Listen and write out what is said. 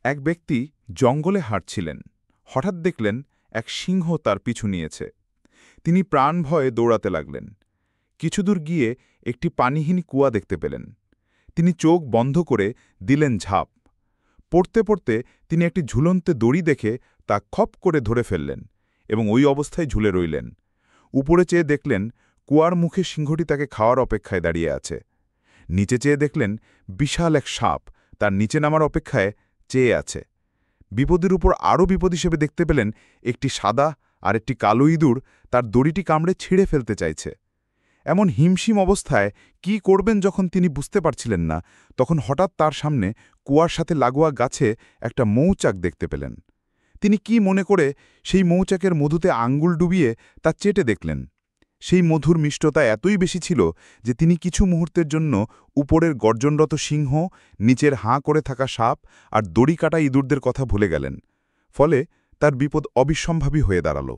এক ব্যক্তি জঙ্গলে হাঁটছিলেন। হঠাৎ দেখলেন এক সিংহ তার পিছু নিয়েছে। তিনি প্রাণ ভয়ে দৌড়াতে লাগলেন। কিছুদূর গিয়ে একটি পানিহীন কুয়া দেখতে পেলেন। তিনি চোখ বন্ধ করে দিলেন ঝাঁপ। পড়তে পড়তে তিনি একটি ঝুলন্ত দড়ি দেখে তা খপ করে ধরে ফেললেন এবং ওই অবস্থায় ঝুলে রইলেন। উপরে চেয়ে দেখলেন কুয়ার মুখে সিংহটি তাকে খাওয়ার অপেক্ষায় দাঁড়িয়ে আছে। নিচে চেয়ে দেখলেন বিশাল এক সাপ তার নিচে নামার অপেক্ষায় চেয়ে আছে। বিপদের উপর আরও বিপদ হিসেবে দেখতে পেলেন একটি সাদা আর একটি কালো ইঁদুর তার দড়িটি কামড়ে ছিঁড়ে ফেলতে চাইছে। এমন হিমশিম অবস্থায় কি করবেন যখন তিনি বুঝতে পারছিলেন না, তখন হঠাৎ তার সামনে কুয়ার সাথে লাগোয়া গাছে একটা মৌচাক দেখতে পেলেন। তিনি কি মনে করে সেই মৌচাকের মধুতে আঙ্গুল ডুবিয়ে তা চেটে দেখলেন। সেই মধুর মিষ্টতা এতই বেশি ছিল যে তিনি কিছু মুহূর্তের জন্য উপরের গর্জনরত সিংহ, নিচের হাঁ করে থাকা সাপ আর দড়ি কাটা ইঁদুরদের কথা ভুলে গেলেন। ফলে তার বিপদ অবিসম্ভাবী হয়ে দাঁড়াল।